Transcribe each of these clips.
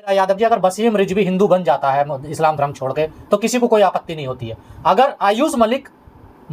यादव जी, अगर वसीम रिजवी हिंदू बन जाता है इस्लाम धर्म छोड़ के, तो किसी को कोई आपत्ति नहीं होती है। अगर आयुष मलिक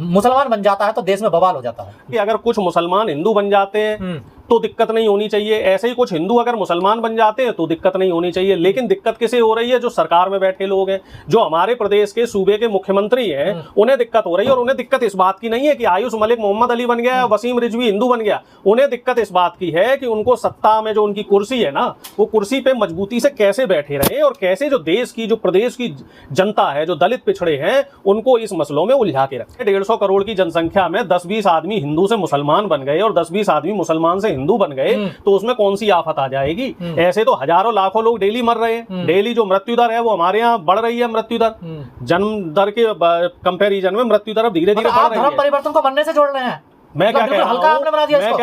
मुसलमान बन जाता है तो देश में बवाल हो जाता है कि अगर कुछ मुसलमान हिंदू बन जाते हैं तो दिक्कत नहीं होनी चाहिए, ऐसे ही कुछ हिंदू अगर मुसलमान बन जाते हैं तो दिक्कत नहीं होनी चाहिए। लेकिन दिक्कत किसे हो रही है? जो सरकार में बैठे लोग हैं, जो हमारे प्रदेश के सूबे के मुख्यमंत्री हैं, उन्हें दिक्कत हो रही है। और उन्हें दिक्कत इस बात की नहीं है कि आयुष मलिक मोहम्मद अली बन गया, वसीम रिजवी हिंदू बन गया। उन्हें दिक्कत इस बात की है कि उनको सत्ता में जो उनकी कुर्सी है ना, वो कुर्सी पे मजबूती से कैसे बैठे रहे और कैसे जो देश की, जो प्रदेश की जनता है, जो दलित पिछड़े हैं, उनको इस मसलों में उलझा के रखे। 150 करोड़ की जनसंख्या में 10-20 आदमी हिंदू से मुसलमान बन गए और 10-20 आदमी मुसलमान से हिंदू बन गए तो उसमें कौन सी आफत आ जाएगी? ऐसे तो हजारों लाखों लोग डेली मर रहे हैं। डेली जो मृत्यु दर है वो हमारे यहाँ बढ़ रही है। मृत्यु दर जन्म दर के कंपैरिजन में मृत्यु दर धीरे धीरे बढ़ रही है। धर्म परिवर्तन को बनने से जोड़ रहे हैं। मैं क्या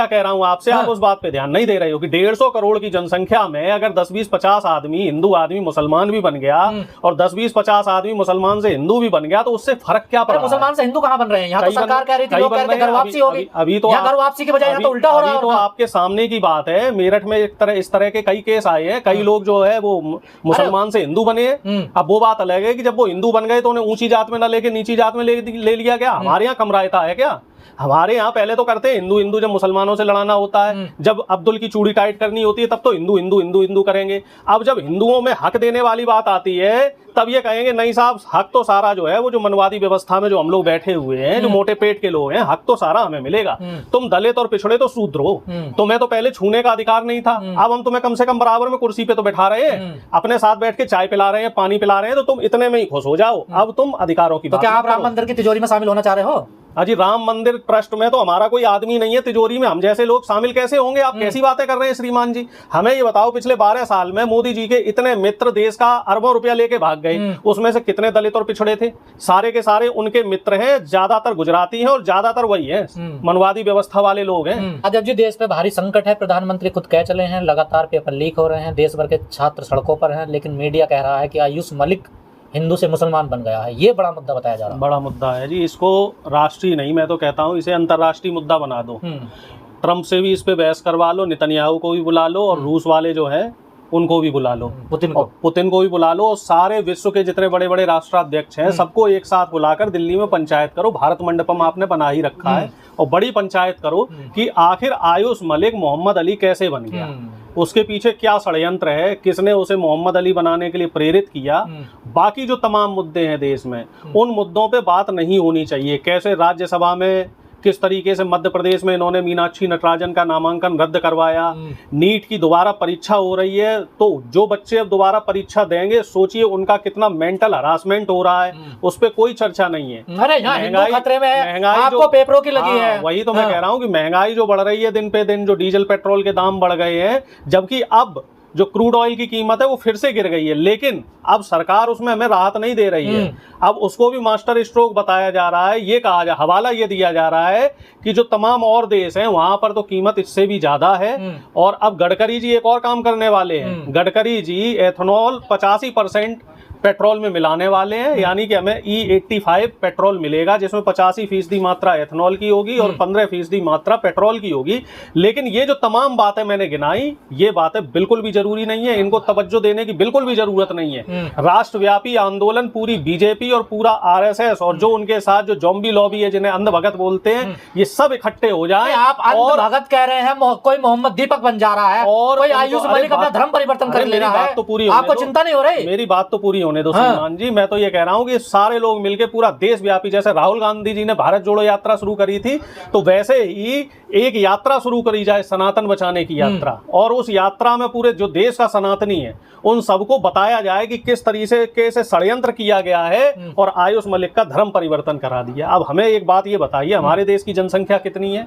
कह रहा हूँ आपसे, आप उस बात पे ध्यान नहीं दे रहे हो कि 150 करोड़ की जनसंख्या में अगर 10-20-50 आदमी हिंदू आदमी मुसलमान भी बन गया और 10-20-50 आदमी मुसलमान से हिंदू भी बन गया तो उससे फर्क क्या पड़ा? मुसलमान से हिंदू कहाँ बन रहे हैं? यहाँ तो सरकार कह रही थी, लोग कह रहे थे घर वापसी होगी। अभी तो घर वापसी की बजाय यहाँ तो उल्टा हो रहा है। तो आपके सामने की बात है, मेरठ में इस तरह के कई केस आए हैं। कई लोग जो है वो मुसलमान से हिंदू बने। अब वो बात अलग है कि जब वो हिंदू बन गए तो उन्हें ऊंची जात में न लेके नीची जात में ले लिया गया। हमारे यहाँ कम रायता है क्या? हमारे यहाँ पहले तो करते हैं हिंदू हिंदू, जब मुसलमानों से लड़ाना होता है, जब अब्दुल की चूड़ी टाइट करनी होती है तब तो हिंदू हिंदू हिंदू हिंदू करेंगे। अब जब हिंदुओं में हक देने वाली बात आती है तब ये कहेंगे नहीं साहब, हक तो सारा जो है वो जो मनवादी व्यवस्था में जो हम लोग बैठे हुए हैं, जो मोटे पेट के लोग हैं, हक तो सारा हमें मिलेगा। तुम दलित और पिछड़े तो शूद्र हो, तुम्हें तो पहले छूने का अधिकार नहीं था। अब हम तुम्हें कम से कम बराबर में कुर्सी पे तो बैठा रहे हैं, अपने साथ बैठ के चाय पिला रहे हैं, पानी पिला रहे हैं, तो तुम इतने में ही खुश हो जाओ। अब तुम अधिकारों की तो क्या आप राम मंदिर की तिजोरी में शामिल होना चाह रहे हो? अजी राम मंदिर ट्रस्ट में तो हमारा कोई आदमी नहीं है, तिजोरी में हम जैसे लोग शामिल कैसे होंगे? आप कैसी बातें कर रहे हैं श्रीमान जी? हमें ये बताओ, पिछले 12 साल में मोदी जी के इतने मित्र देश का अरबों रुपया लेके भाग गए, उसमें से कितने दलित और पिछड़े थे? सारे के सारे उनके मित्र हैं, ज्यादातर गुजराती हैं और ज्यादातर वही है मनवादी व्यवस्था वाले लोग हैं। यादव जी, देश पे भारी संकट है, प्रधानमंत्री खुद कह चले हैं, लगातार पेपर लीक हो रहे हैं, देश भर के छात्र सड़कों पर हैं, लेकिन मीडिया कह रहा है कि आयुष मलिक हिंदू से मुसलमान बन गया है। ये बड़ा मुद्दा बताया जा रहा है। बड़ा मुद्दा है जी, इसको राष्ट्रीय नहीं, मैं तो कहता हूँ इसे अंतर्राष्ट्रीय मुद्दा बना दो। ट्रंप से भी इस पे बहस करवा लो, नेतन्याहू को भी बुला लो और रूस वाले जो है उनको भी बुला लो, पुतिन को भी बुला लो, और सारे विश्व के जितने बड़े बड़े राष्ट्राध्यक्ष हैं सबको एक साथ बुलाकर दिल्ली में पंचायत करो। भारत मंडपम आपने बना ही रखा है, और बड़ी पंचायत करो कि आखिर आयुष मलिक मोहम्मद अली कैसे बन गया, उसके पीछे क्या षड्यंत्र है, किसने उसे मोहम्मद अली बनाने के लिए प्रेरित किया। बाकी जो तमाम मुद्दे हैं देश में, उन मुद्दों पे बात नहीं होनी चाहिए। कैसे राज्यसभा में किस तरीके से मध्य प्रदेश में इन्होंने मीनाक्षी नटराजन का नामांकन रद्द करवाया, नीट की दोबारा परीक्षा हो रही है, तो जो बच्चे अब दोबारा परीक्षा देंगे सोचिए उनका कितना मेंटल हरासमेंट हो रहा है, उस पर कोई चर्चा नहीं है। अरे महंगाई खतरे में है, महंगाई आपको पेपरों की लगी है। वही तो मैं कह रहा हूँ कि महंगाई जो बढ़ रही है दिन पे दिन, जो डीजल पेट्रोल के दाम बढ़ गए हैं, जबकि अब जो क्रूड ऑयल की कीमत है वो फिर से गिर गई है, लेकिन अब सरकार उसमें हमें राहत नहीं दे रही है। अब उसको भी मास्टर स्ट्रोक बताया जा रहा है, ये कहा हवाला ये दिया जा रहा है कि जो तमाम और देश हैं वहां पर तो कीमत इससे भी ज्यादा है। और अब गडकरी जी एक और काम करने वाले हैं, गडकरी जी एथेनॉल 85% पेट्रोल में मिलाने वाले हैं, यानी कि हमें E85 पेट्रोल मिलेगा जिसमें 85% मात्रा एथेनॉल की होगी और 15% मात्रा पेट्रोल की होगी। लेकिन ये जो तमाम बातें मैंने गिनाई, ये बातें बिल्कुल भी जरूरी नहीं है, इनको तवज्जो देने की बिल्कुल भी जरूरत नहीं है। राष्ट्रव्यापी आंदोलन पूरी बीजेपी और पूरा RSS और जो उनके साथ जो जॉम्बी लॉबी है, जिन्हें अंधभगत बोलते हैं, ये सब इकट्ठे हो जाए। आप अंधभगत कह रहे हैं, कोई मोहम्मद दीपक बन जा रहा है और कोई आयुष मलिक अपना धर्म परिवर्तन कर ले रहा है, तो पूरी आपको चिंता नहीं हो रही? मेरी बात तो पूरी होने दो श्रीमान जी। मैं तो ये कह रहा हूं कि सारे लोग मिलकर पूरा देशव्यापी, जैसे राहुल गांधी जी ने भारत जोड़ो यात्रा शुरू करी थी, तो वैसे ही एक यात्रा शुरू करी जाए, सनातन बचाने की यात्रा, और उस यात्रा में पूरे जो देश का सनातनी है उन सबको बताया जाए कि किस तरीके से षड्यंत्र किया गया है और आयुष मलिक का धर्म परिवर्तन करा दिया। अब हमें एक बात ये बताइए, हमारे देश की जनसंख्या कितनी है?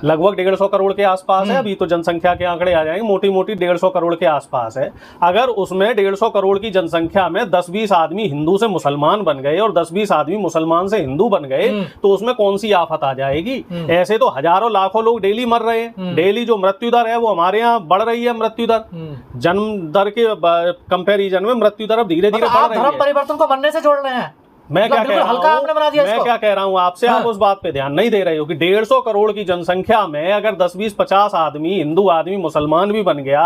लगभग 150 करोड़ के आसपास है। अभी तो जनसंख्या के आंकड़े आ जाएंगे, मोटी मोटी 150 करोड़ के आसपास है। अगर उसमें 150 करोड़ की जनसंख्या में 10-20 आदमी हिंदू से मुसलमान बन गए और 10-20 आदमी मुसलमान से हिंदू बन गए तो उसमें कौन सी आफत आ जाएगी? ऐसे तो हजारों लाखों लोग डेली मर रहे हैं। डेली जो मृत्यु दर है वो हमारे यहाँ बढ़ रही है। मृत्यु दर जन्म दर के कंपैरिजन में मृत्यु दर अब धीरे धीरे बढ़ रही है। धर्म परिवर्तन को बनने से जोड़ रहे हैं। मैं क्या कह रहा हल्का आपने बना दिया मैं इसको। क्या कह रहा हूँ आपसे, आप उस बात पे ध्यान नहीं दे रहे हो कि 150 करोड़ की जनसंख्या में अगर 10-20-50 आदमी हिंदू आदमी मुसलमान भी बन गया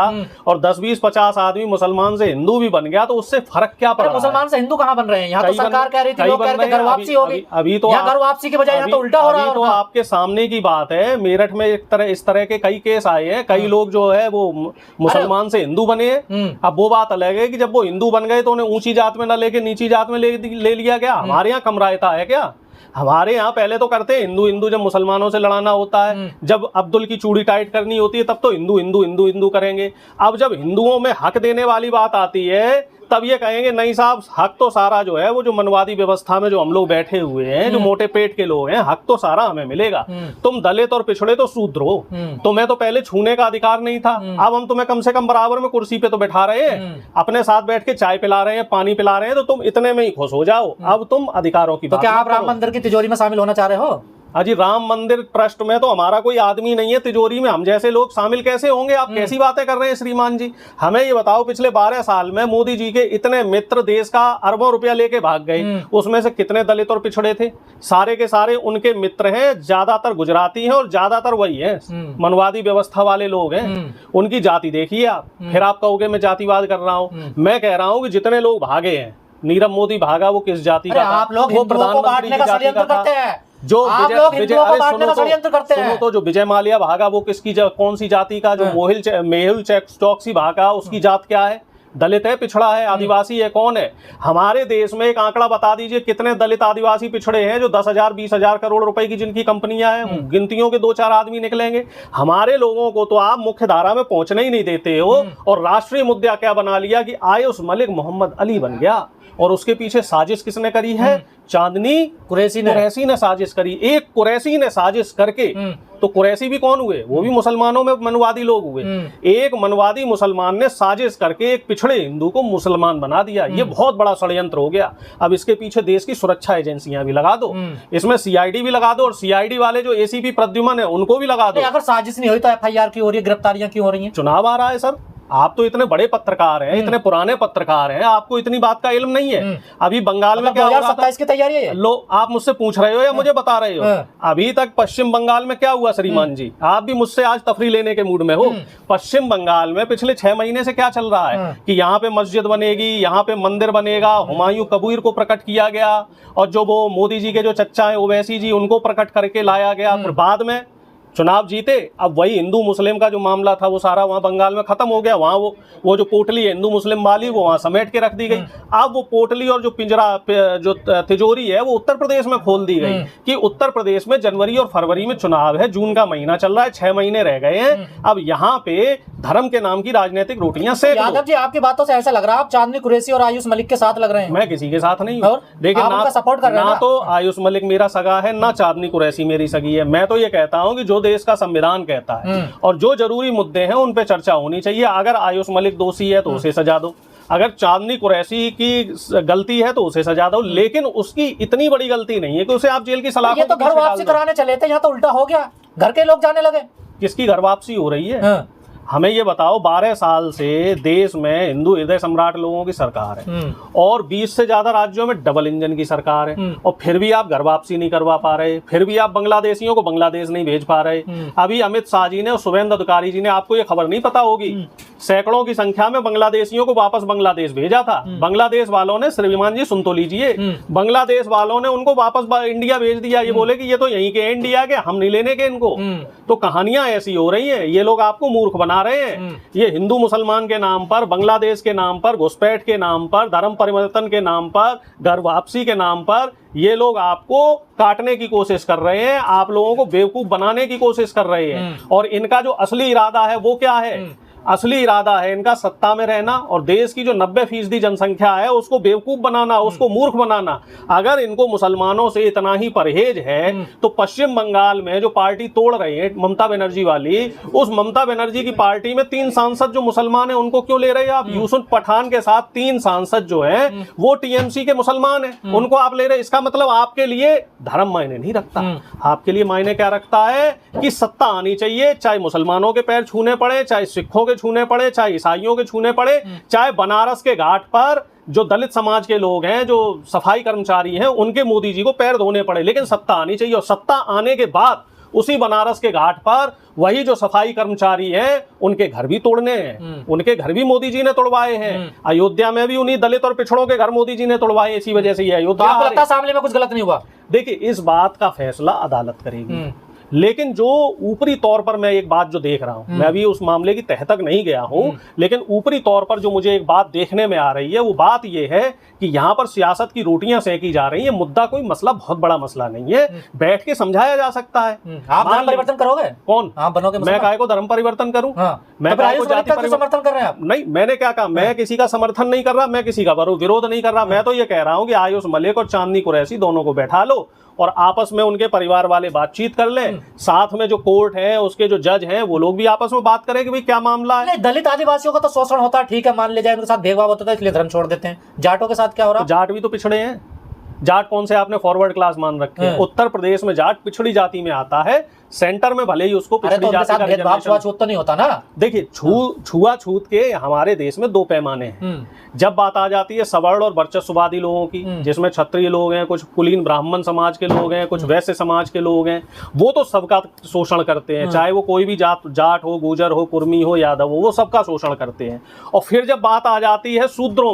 और 10-20-50 आदमी मुसलमान से हिंदू भी बन गया तो उससे फर्क क्या पड़ रहा है? मुसलमान से हिंदू कहाँ बन रहे हैं? यहाँ तो सरकार कह रही थी, लोग कह रहे थे घर वापसी होगी। अभी तो घर वापसी के बजाय यहाँ तो उल्टा हो रहा है। तो आपके सामने की बात है, मेरठ में इस तरह के कई केस आए हैं, कई लोग जो है वो मुसलमान से हिंदू बने हैं। अब वो बात अलग है कि जब वो हिंदू बन गए तो उन्हें ऊंची जात में न लेके नीची जात में ले लिया गया। हमारे यहाँ कम रायता है क्या? हमारे यहाँ पहले तो करते हैं हिंदू हिंदू, जब मुसलमानों से लड़ाना होता है, जब अब्दुल की चूड़ी टाइट करनी होती है तब तो हिंदू हिंदू हिंदू हिंदू करेंगे। अब जब हिंदुओं में हक देने वाली बात आती है तब ये कहेंगे नहीं साहब, हक तो सारा जो है वो जो मनवादी व्यवस्था में जो हम लोग बैठे हुए हैं, जो मोटे पेट के लोग हैं, हक तो सारा हमें मिलेगा। तुम दलित और पिछड़े तो शूद्र हो, तुम्हें तो पहले छूने का अधिकार नहीं था। अब हम तुम्हें कम से कम बराबर में कुर्सी पे तो बैठा रहे हैं, अपने साथ बैठ के चाय पिला रहे हैं, पानी पिला रहे हैं, तो तुम इतने में ही खुश हो जाओ। अब तुम अधिकारों की तो क्या आप राम मंदिर की तिजोरी में शामिल होना चाह रहे हो? अजी राम मंदिर ट्रस्ट में तो हमारा कोई आदमी नहीं है, तिजोरी में हम जैसे लोग शामिल कैसे होंगे? आप कैसी बातें कर रहे हैं श्रीमान जी? हमें ये बताओ, पिछले 12 साल में मोदी जी के इतने मित्र देश का अरबों रुपया लेके भाग गए, उसमें से कितने दलित और पिछड़े थे? सारे के सारे उनके मित्र हैं, ज्यादातर गुजराती हैं और ज्यादातर वही है मनवादी व्यवस्था वाले लोग हैं। उनकी जाति देखिए आप, फिर आप कहोगे मैं जातिवाद कर रहा हूँ। मैं कह रहा हूँ कि जितने लोग भागे हैं, नीरव मोदी भागा वो किस जाति का था? आप लोग हिंदुओं को बांटने का षड्यंत्र करते हैं। जो सुनो तो जो विजय माल्या भागा वो किसकी कौन सी जाति का? जो मेहुल चौकसी भागा उसकी जात क्या है? दलित है, पिछड़ा है, आदिवासी है, कौन है? हमारे देश में एक आंकड़ा बता दीजिए कितने दलित आदिवासी पिछड़े हैं जो 10,000 20,000 करोड़ रुपए की जिनकी कंपनियां हैं, गिनतियों के 2-4 आदमी निकलेंगे। हमारे लोगों को तो आप मुख्य धारा में पहुंचने ही नहीं देते हो। और राष्ट्रीय मुद्दा क्या बना लिया कि आयुष मलिक मोहम्मद अली बन गया। और उसके पीछे साजिश किसने करी है? चांदनी कुरैशी ने साजिश करी। एक कुरैशी ने साजिश करके, तो कुरैशी भी कौन हुए? वो भी मुसलमानों में मनवादी लोग हुए। एक मनवादी मुसलमान ने साजिश करके एक पिछड़े हिंदू को मुसलमान बना दिया। ये बहुत बड़ा षड्यंत्र हो गया। अब इसके पीछे देश की सुरक्षा एजेंसियां भी लगा दो, इसमें सीआईडी भी लगा दो, और सीआईडी वाले जो एसीपी प्रद्युमन है उनको भी लगा दो। अगर साजिश नहीं हुई तो एफआईआर क्यों हो रही है, गिरफ्तारियां क्यों हो रही हैं? चुनाव आ रहा है सर, आप तो इतने बड़े पत्रकार हैं, इतने पुराने पत्रकार हैं, आपको इतनी बात का इल्म नहीं है। अभी बंगाल में क्या 2027 की तैयारी है? लो, आप मुझसे पूछ रहे हो या मुझे बता रहे हो? अभी तक पश्चिम बंगाल में क्या हुआ श्रीमान जी? आप भी मुझसे आज तफरी लेने के मूड में हो। पश्चिम बंगाल में पिछले 6 महीने से क्या चल रहा है कि यहाँ पे मस्जिद बनेगी, यहाँ पे मंदिर बनेगा, हुमायूं कबीर को प्रकट किया गया, और जो वो मोदी जी के जो चच्चा है ओवैसी जी, उनको प्रकट करके लाया गया। फिर बाद में चुनाव जीते, अब वही हिंदू मुस्लिम का जो मामला था वो सारा वहाँ बंगाल में खत्म हो गया। वहाँ वो जो पोटली है हिंदू मुस्लिम वाली, वो वहाँ समेट के रख दी गई। अब वो पोटली और जो पिंजरा जो तिजोरी है वो उत्तर प्रदेश में खोल दी गई कि उत्तर प्रदेश में जनवरी और फरवरी में चुनाव है, जून का महीना चल रहा है, 6 महीने रह गए हैं। अब यहाँ पे धर्म के नाम की राजनीतिक रोटियां सेक। यादव जी, आपकी बातों से ऐसा लग रहा है आप चांदनी कुरैशी और आयुष मलिक के साथ लग रहे हैं। मैं किसी के साथ नहीं हूँ, देखिए ना सपोर्ट कर रहे हैं। ना तो आयुष मलिक मेरा सगा है, ना चांदनी कुरैशी मेरी सगी है। मैं तो ये कहता हूँ कि जो देश का संविधान कहता है और जो जरूरी मुद्दे हैं उन पे चर्चा होनी चाहिए। अगर आयुष मलिक दोषी है तो उसे सजा दो, अगर चांदनी कुरैशी की गलती है तो उसे सजा दो, लेकिन उसकी इतनी बड़ी गलती नहीं है कि उसे आप जेल की सलाह। ये तो घर वापसी कराने चले थे, यहाँ तो उल्टा हो गया, घर के लोग जाने लगे। किसकी घर वापसी हो रही है? हमें ये बताओ, 12 साल से देश में हिंदू हृदय सम्राट लोगों की सरकार है और 20 से ज्यादा राज्यों में डबल इंजन की सरकार है, और फिर भी आप घर वापसी नहीं करवा पा रहे, फिर भी आप बांग्लादेशियों को बांग्लादेश नहीं भेज पा रहे। अभी अमित शाह जी ने और शुभेंदु अधिकारी जी ने, आपको ये खबर नहीं पता होगी, सैकड़ों की संख्या में बांग्लादेशियों को वापस बांग्लादेश भेजा था। बांग्लादेश वालों ने, श्रीमान जी सुन तो लीजिए, बांग्लादेश वालों ने उनको वापस इंडिया भेज दिया। ये बोले कि ये तो यहीं के इंडिया के, हम नहीं लेने के इनको। तो कहानियां ऐसी हो रही हैं, ये लोग आपको मूर्ख बना रहे हैं। ये हिंदू मुसलमान के नाम पर, बांग्लादेश के नाम पर, घुसपैठ के नाम पर, धर्म परिवर्तन के नाम पर, घर वापसी के नाम पर, ये लोग आपको काटने की कोशिश कर रहे हैं, आप लोगों को बेवकूफ बनाने की कोशिश कर रहे हैं। और इनका जो असली इरादा है वो क्या है? असली इरादा है इनका सत्ता में रहना और देश की जो 90% जनसंख्या है उसको बेवकूफ बनाना, उसको मूर्ख बनाना। अगर इनको मुसलमानों से इतना ही परहेज है तो पश्चिम बंगाल में जो पार्टी तोड़ रही है ममता बनर्जी वाली, उस ममता बनर्जी की पार्टी में 3 सांसद जो मुसलमान है उनको क्यों ले रहे हैं आप? यूसुफ पठान के साथ 3 सांसद जो है वो टीएमसी के मुसलमान है, उनको आप ले रहे। इसका मतलब आपके लिए धर्म मायने नहीं रखता, आपके लिए मायने क्या रखता है कि सत्ता आनी चाहिए, चाहे मुसलमानों के पैर छूने पड़े, चाहे सिखों के छूने पड़े, चाहे ईसाइयों के छूने पड़े, चाहे बनारस के घाट पर जो दलित समाज के लोग हैं, जो सफाई कर्मचारी हैं, उनके मोदी जी को पैर धोने पड़े। लेकिन सत्ता आनी चाहिए, और सत्ता आने के बाद उसी बनारस के घाट पर वही जो सफाई कर्मचारी हैं उनके घर भी तोड़ने हैं। उनके घर भी मोदी जी ने तोड़वाए हैं। अयोध्या में भी उन्हीं दलित और पिछड़ों के घर मोदी जी ने तोड़वाए। इसी वजह से ये अयोध्या। आपको लगता है सामने में कुछ गलत नहीं हुआ? देखिए, इस बात का फैसला अदालत करेगी, लेकिन जो ऊपरी तौर पर मैं एक बात जो देख रहा हूं, मैं अभी उस मामले की तह तक नहीं गया हूं, लेकिन ऊपरी तौर पर जो मुझे एक बात देखने में आ रही है, वो बात ये है कि यहाँ पर सियासत की रोटियां सेकी जा रही हैं। मुद्दा कोई मसला बहुत बड़ा मसला नहीं है, बैठ के समझाया जा सकता है। आप धर्म परिवर्तन करोगे? कौन? आप बनोगे? मैं काहे को धर्म परिवर्तन करूं? मैं समर्थन कर रहे हैं आप? नहीं, मैंने क्या कहा? मैं किसी का समर्थन नहीं कर रहा, मैं किसी का विरोध नहीं कर रहा। मैं तो ये कह रहा हूं कि आयुष मलिक और चांदनी कुरैशी दोनों को बैठा लो और आपस में उनके परिवार वाले बातचीत कर लें। साथ में जो कोर्ट है, उसके जो जज हैं, वो लोग भी आपस में बात करें कि भाई क्या मामला है। दलित आदिवासियों का तो शोषण होता है, ठीक है, मान ले जाए, उनके साथ भेदभाव होता था इसलिए धर्म छोड़ देते हैं। जाटों के साथ क्या हो रहा है? जाट भी तो पिछड़े हैं। जाट कौन से आपने फॉरवर्ड क्लास मान रखे हैं? उत्तर प्रदेश में जाट पिछड़ी जाति में आता है, सेंटर में भले ही उसको पिछड़ी जाति का भेदभाव छुआछूत तो नहीं होता ना। देखिए, छुआछूत के हमारे देश में दो पैमाने हैं। जब बात आ जाती है सवर्ण और वर्चस्ववादी लोगों की, जिसमें क्षत्रिय लोग हैं, कुछ कुलीन ब्राह्मण समाज के लोग हैं, कुछ वैश्य समाज के लोग हैं, वो तो सबका शोषण करते हैं, चाहे वो कोई भी जाट हो, गुर्जर हो, कुर्मी हो, यादव हो, वो सबका शोषण करते हैं। और फिर जब बात आ जाती है शूद्रों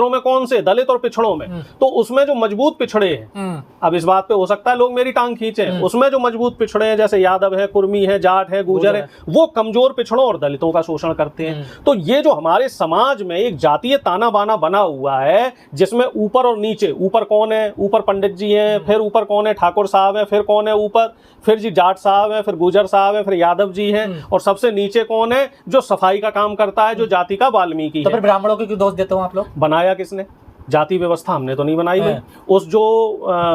में कौन से? दलित और पिछड़ों में, तो उसमें जो मजबूत पिछड़े हैं, अब इस बात पे हो सकता है लोग मेरी टांग खींचे, उसमें जो मजबूत पिछड़े हैं, जैसे यादव है, कुर्मी है, जाट है, गुर्जर है, वो कमजोर पिछड़ों और दलितों का शोषण करते हैं। तो ये जो हमारे समाज में एक जातीय ताना बाना बना हुआ है, जिसमें ऊपर और नीचे, ऊपर कौन है? ऊपर पंडित जी हैं, फिर ऊपर कौन है? ठाकुर साहब है, फिर कौन है ऊपर? फिर जी जाट साहब है, फिर गुर्जर साहब है, फिर यादव जी हैं, और सबसे नीचे कौन है? जो सफाई का काम करता है, जो जाति का वाल्मीकि है। तो फिर ब्राह्मणों को क्यों दोष देते हो आप लोग? बनाया किसने? जाति व्यवस्था हमने तो नहीं बनाई भाई। उस जो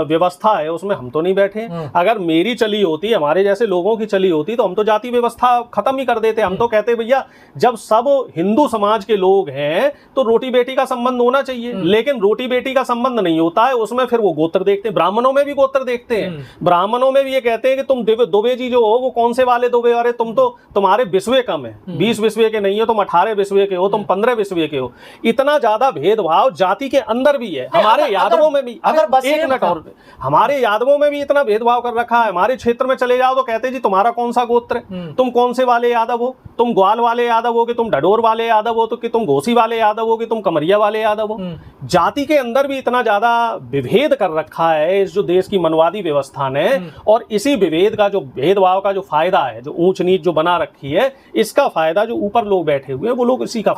व्यवस्था है उसमें हम तो नहीं बैठे। अगर मेरी चली होती, हमारे जैसे लोगों की चली होती, तो हम तो जाति व्यवस्था खत्म ही कर देते। हम तो कहते भैया, जब सब हिंदू समाज के लोग हैं तो रोटी बेटी का संबंध होना चाहिए। लेकिन रोटी बेटी का संबंध नहीं होता है, उसमें फिर वो गोत्र देखते हैं। ब्राह्मणों में भी गोत्र देखते हैं। ब्राह्मणों में भी ये कहते हैं कि तुम दुबे जी जो हो, वो कौन से वाले दुबे? अरे तुम तो, तुम्हारे बिस्वे कम है, 20 बिस्वे के नहीं हो, तुम 18 बिस्वे के हो, तुम 15 बिस्वे के हो। इतना ज्यादा भेदभाव जाति के अंदर भी है। हमारे यादवों में भी, अगर एक मिनट और, हमारे यादवों में भी इतना भेदभाव कर रखा है। हमारे क्षेत्र में चले जाओ तो कहते जी तुम्हारा कौन सा गोत्र है, तुम कौन से वाले यादव हो, तुम ग्वाल वाले यादव हो कि तुम ढडोर वाले यादव हो, तो कि तुम घोसी वाले यादव हो कि तुम कमरिया वाले यादव हो। जाति के अंदर भी इतना ज्यादा विभेद कर रखा है इस जो देश की मनवादी व्यवस्था ने, और इसी विभेद का, जो भेदभाव का जो फायदा है, जो ऊंच नीच जो बना रखी है, इसका फायदा जो ऊपर लोग बैठे हुए हैं, वो लोग इसी का